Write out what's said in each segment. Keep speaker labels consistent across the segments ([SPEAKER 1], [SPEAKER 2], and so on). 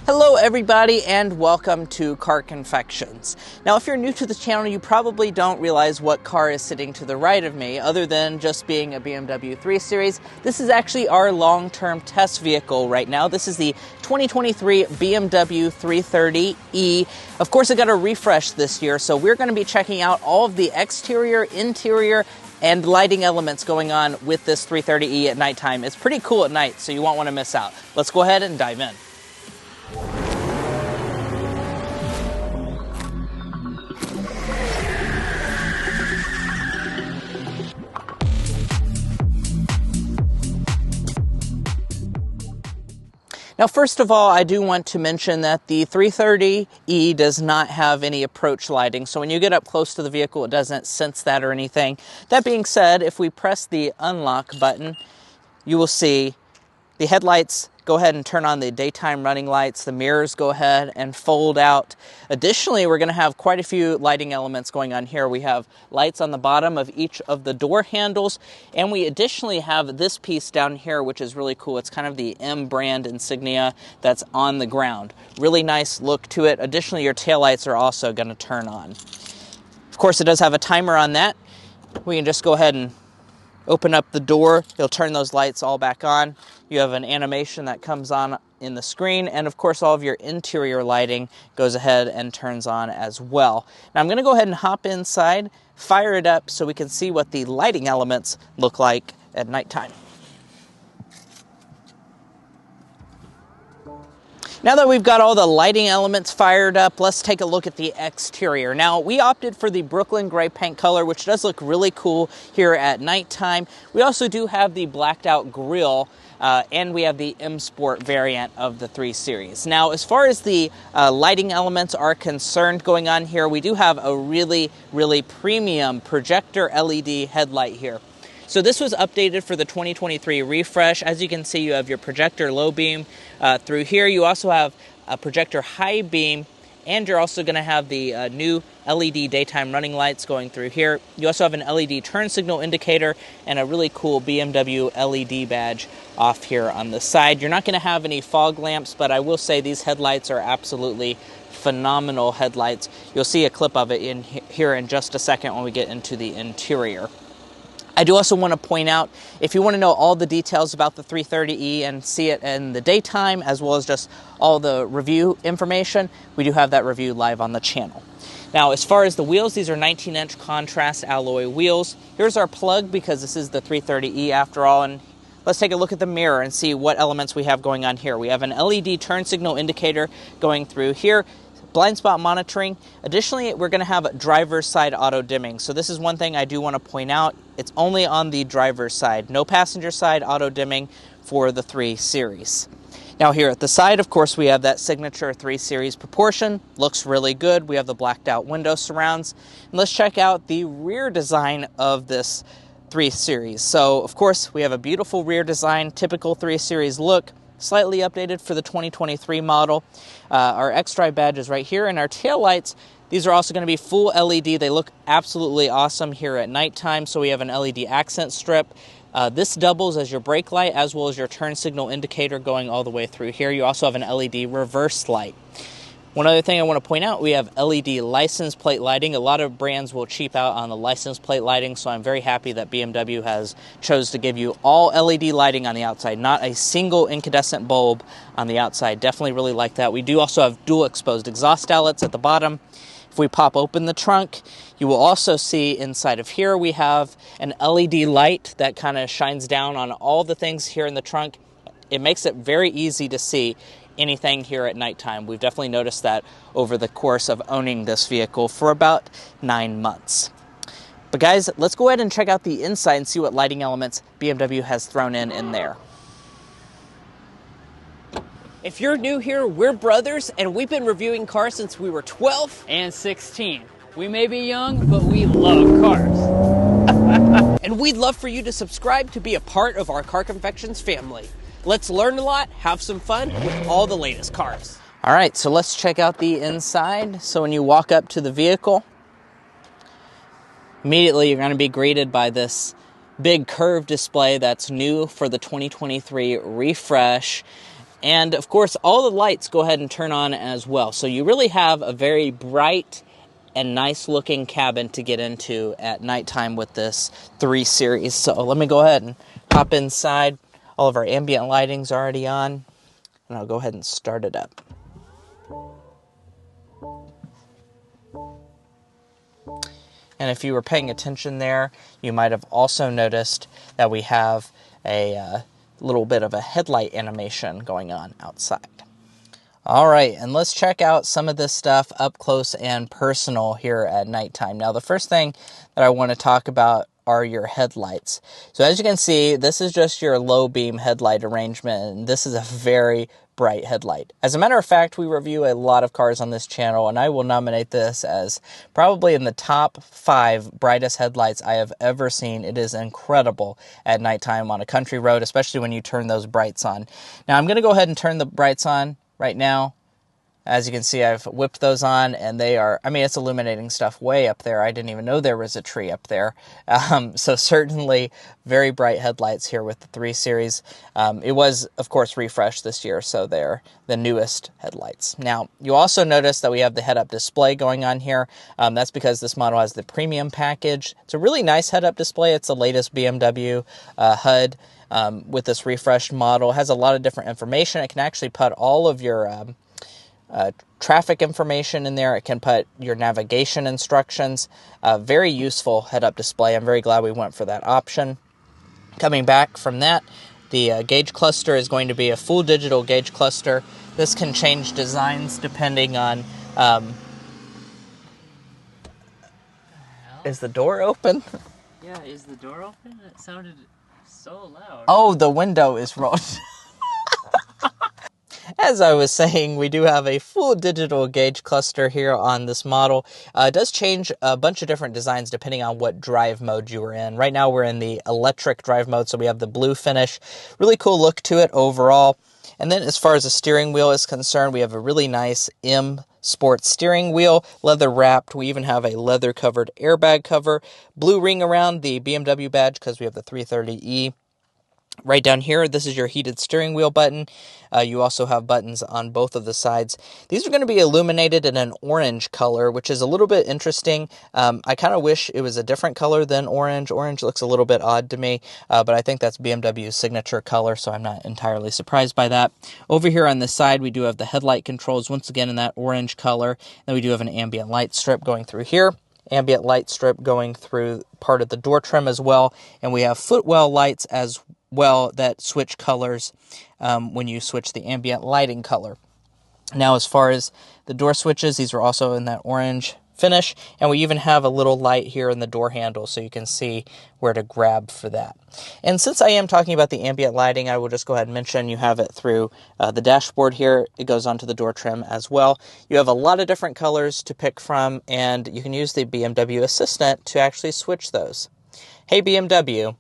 [SPEAKER 1] Hello everybody and welcome to Car Confections. Now if you're new to the channel, you probably don't realize what car is sitting to the right of me other than just being a BMW 3 Series. This is actually our long-term test vehicle right now. This is the 2023 BMW 330e. Of course it got a refresh this year, so we're going to be checking out all of the exterior, interior, and lighting elements going on with this 330e at nighttime. It's pretty cool at night, so you won't want to miss out. Let's go ahead and dive in. Now, first of all, I do want to mention that the 330e does not have any approach lighting, so when you get up close to the vehicle, it doesn't sense that or anything. That being said, if we press the unlock button, you will see the headlights go ahead and turn on the daytime running lights. The mirrors go ahead and fold out. Additionally, we're going to have quite a few lighting elements going on here. We have lights on the bottom of each of the door handles, and we additionally have this piece down here, which is really cool. It's kind of the M brand insignia that's on the ground. Really nice look to it. Additionally, your taillights are also going to turn on. Of course, it does have a timer on that. We can just go ahead and open up the door. You'll turn those lights all back on. You have an animation that comes on in the screen, and of course all of your interior lighting goes ahead and turns on as well. Now I'm going to go ahead and hop inside, fire it up so we can see what the lighting elements look like at nighttime. Now that we've got all the lighting elements fired up, let's take a look at the exterior. Now, we opted for the Brooklyn gray paint color, which does look really cool here at nighttime. We also do have the blacked out grille, and we have the M Sport variant of the 3 Series. Now, as far as the lighting elements are concerned going on here, we do have a really premium projector LED headlight here. So this was updated for the 2023 refresh. As you can see, you have your projector low beam through here. You also have a projector high beam, and you're also going to have the new LED daytime running lights going through here. You also have an LED turn signal indicator and a really cool BMW LED badge off here on the side. You're not going to have any fog lamps, but I will say these headlights are absolutely phenomenal headlights. You'll see a clip of it in here in just a second when we get into the interior. I do also want to point out, if you want to know all the details about the 330e and see it in the daytime, as well as just all the review information, we do have that review live on the channel. Now, as far as the wheels, these are 19-inch contrast alloy wheels. Here's our plug, because this is the 330e after all, and let's take a look at the mirror and see what elements we have going on here. We have an LED turn signal indicator going through here, blind spot monitoring. Additionally, we're going to have driver's side auto dimming. So this is one thing I do want to point out. It's only on the driver's side. No passenger side auto dimming for the 3 Series. Now here at the side, of course, we have that signature 3 Series proportion. Looks really good. We have the blacked out window surrounds. And let's check out the rear design of this 3 Series. So of course, we have a beautiful rear design, typical 3 Series look. Slightly updated for the 2023 model. Our X-Drive badge is right here, and our taillights, these are also going to be full LED. They look absolutely awesome here at nighttime, so we have an LED accent strip. This doubles as your brake light as well as your turn signal indicator going all the way through here. You also have an LED reverse light. One other thing I want to point out, we have LED license plate lighting. A lot of brands will cheap out on the license plate lighting, so I'm very happy that BMW has chose to give you all LED lighting on the outside, not a single incandescent bulb on the outside. Definitely really like that. We do also have dual exposed exhaust outlets at the bottom. If we pop open the trunk, you will also see inside of here we have an LED light that kind of shines down on all the things here in the trunk. It makes it very easy to see anything here at nighttime. We've definitely noticed that over the course of owning this vehicle for about 9 months. But guys, let's go ahead and check out the inside and see what lighting elements BMW has thrown in there. If you're new here, we're brothers, and we've been reviewing cars since we were 12
[SPEAKER 2] and 16. We may be young, but we love cars.
[SPEAKER 1] And we'd love for you to subscribe to be a part of our Car Confections family. Let's learn a lot, have some fun with all the latest cars. All right, so let's check out the inside. So when you walk up to the vehicle, immediately you're going to be greeted by this big curved display that's new for the 2023 refresh. And of course, all the lights go ahead and turn on as well. So you really have a very bright and nice looking cabin to get into at nighttime with this 3 Series. So let me go ahead and hop inside. All of our ambient lighting's already on, and I'll go ahead and start it up. And if you were paying attention there, you might have also noticed that we have a little bit of a headlight animation going on outside. All right, and let's check out some of this stuff up close and personal here at nighttime. Now, the first thing that I want to talk about are your headlights. So as you can see, this is just your low beam headlight arrangement, and this is a very bright headlight. As a matter of fact, we review a lot of cars on this channel, and I will nominate this as probably in the top 5 brightest headlights I have ever seen. It is incredible at nighttime on a country road, especially when you turn those brights on. Now, I'm going to go ahead and turn the brights on right now. As you can see, I've whipped those on, and they are, I mean, it's illuminating stuff way up there. I didn't even know there was a tree up there. So certainly very bright headlights here with the 3 Series. It was, of course, refreshed this year, so they're the newest headlights. Now, you also notice that we have the head-up display going on here. That's because this model has the premium package. It's a really nice head-up display. It's the latest BMW HUD. With this refreshed model. It has a lot of different information. It can actually put all of your traffic information in there. It can put your navigation instructions. Very useful head-up display. I'm very glad we went for that option. Coming back from that, the gauge cluster is going to be a full digital gauge cluster. This can change designs depending on... Is the door open?
[SPEAKER 2] Yeah, is the door open? It sounded so loud.
[SPEAKER 1] Oh, the window is rolled. As I was saying, we do have a full digital gauge cluster here on this model. It does change a bunch of different designs depending on what drive mode you are in. Right now we're in the electric drive mode, so we have the blue finish. Really cool look to it overall. And then as far as the steering wheel is concerned, we have a really nice M Sport steering wheel, leather wrapped. We even have a leather covered airbag cover, blue ring around the BMW badge because we have the 330e. Right down here, this is your heated steering wheel button. You also have buttons on both of the sides. These are going to be illuminated in an orange color, which is a little bit interesting. I kind of wish it was a different color than orange. Orange looks a little bit odd to me, but I think that's BMW's signature color, so I'm not entirely surprised by that. Over here on this side, we do have the headlight controls, once again in that orange color. Then we do have an ambient light strip going through here. Ambient light strip going through part of the door trim as well. And we have footwell lights as well that switch colors when you switch the ambient lighting color. Now, as far as the door switches, these are also in that orange finish, and we even have a little light here in the door handle so you can see where to grab for that. And since I am talking about the ambient lighting, I will just go ahead and mention you have it through the dashboard here. It goes onto the door trim as well. You have a lot of different colors to pick from, and you can use the BMW Assistant to actually switch those. Hey BMW,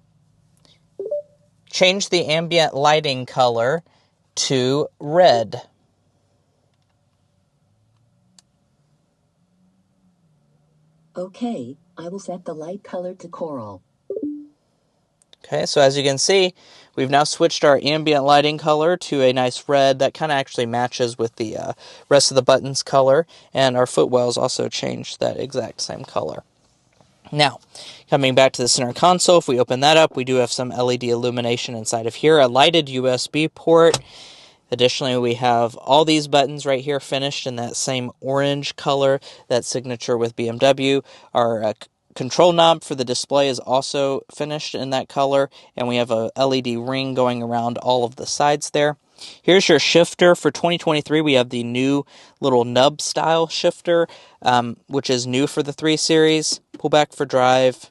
[SPEAKER 1] change the ambient lighting color to red.
[SPEAKER 3] Okay, I will set the light color to coral.
[SPEAKER 1] Okay, so as you can see, we've now switched our ambient lighting color to a nice red that kind of actually matches with the rest of the buttons color, and our footwells also changed that exact same color. Now, coming back to the center console, if we open that up, we do have some LED illumination inside of here, a lighted USB port. Additionally, we have all these buttons right here finished in that same orange color, that signature with BMW. Our control knob for the display is also finished in that color, and we have a LED ring going around all of the sides there. Here's your shifter. For 2023, we have the new little nub style shifter, which is new for the 3 Series. Pull back for drive,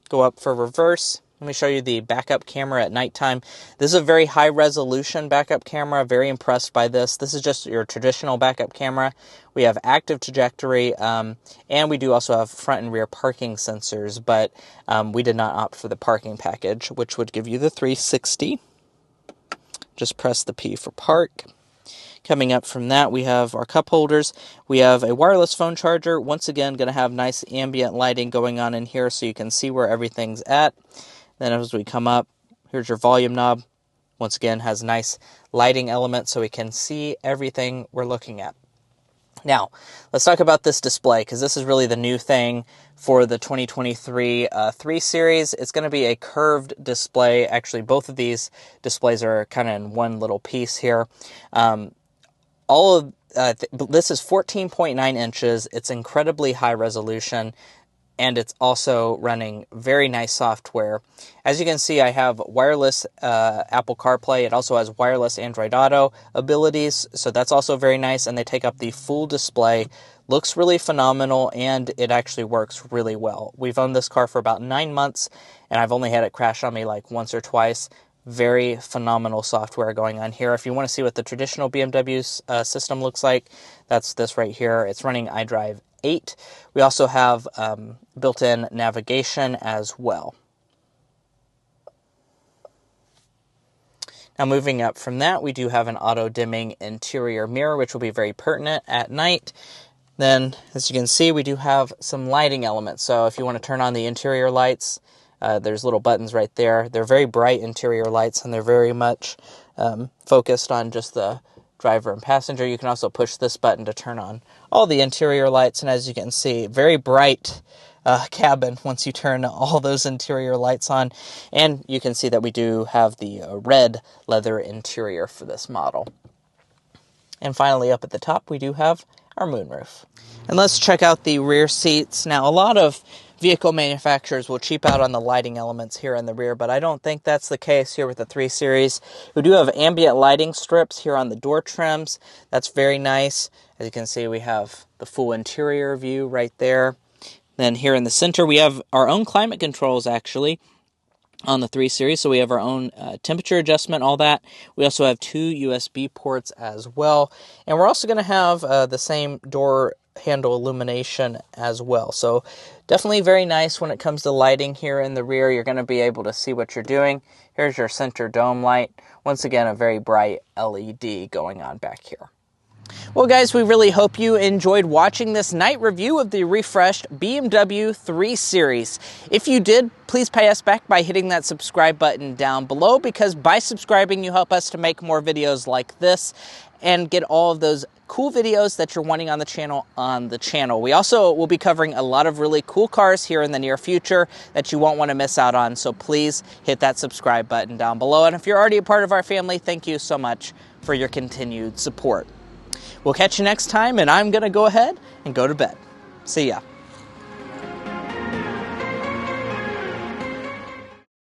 [SPEAKER 1] go up for reverse. Let me show you the backup camera at nighttime. This is a very high resolution backup camera. Very impressed by this. This is just your traditional backup camera. We have active trajectory, and we do also have front and rear parking sensors, but we did not opt for the parking package, which would give you the 360. Just press the P for park. Coming up from that, we have our cup holders. We have a wireless phone charger. Once again, going to have nice ambient lighting going on in here so you can see where everything's at. Then as we come up, here's your volume knob. Once again, has nice lighting elements so we can see everything we're looking at. Now, let's talk about this display, because this is really the new thing for the 2023 3 Series. It's going to be a curved display. Actually, both of these displays are kind of in one little piece here. This is 14.9 inches. It's incredibly high resolution, and it's also running very nice software. As you can see, I have wireless Apple CarPlay. It also has wireless Android Auto abilities, so that's also very nice, and they take up the full display. Looks really phenomenal, and it actually works really well. We've owned this car for about 9 months, and I've only had it crash on me like once or twice. Very phenomenal software going on here. If you want to see what the traditional BMW system looks like, that's this right here. It's running iDrive 8. We also have built-in navigation as well. Now moving up from that, we do have an auto-dimming interior mirror, which will be very pertinent at night. Then, as you can see, we do have some lighting elements. So if you want to turn on the interior lights, there's little buttons right there. They're very bright interior lights, and they're very much focused on just the driver and passenger. You can also push this button to turn on all the interior lights, and as you can see, very bright cabin once you turn all those interior lights on. And you can see that we do have the red leather interior for this model. And finally, up at the top, we do have our moonroof. And let's check out the rear seats. Now, a lot of vehicle manufacturers will cheap out on the lighting elements here in the rear, but I don't think that's the case here with the 3 Series. We do have ambient lighting strips here on the door trims. That's very nice. As you can see, we have the full interior view right there. Then here in the center, we have our own climate controls, actually, on the 3 Series. So we have our own temperature adjustment, all that. We also have 2 USB ports as well. And we're also going to have the same door handle illumination as well. So definitely very nice when it comes to lighting here in the rear. You're going to be able to see what you're doing. Here's your center dome light. Once again, a very bright LED going on back here. Well, guys, we really hope you enjoyed watching this night review of the refreshed BMW 3 Series. If you did, please pay us back by hitting that subscribe button down below, because by subscribing, you help us to make more videos like this and get all of those cool videos that you're wanting on the channel. We also will be covering a lot of really cool cars here in the near future that you won't want to miss out on, so please hit that subscribe button down below. And if you're already a part of our family, thank you so much for your continued support. We'll catch you next time, and I'm going to go ahead and go to bed. See ya.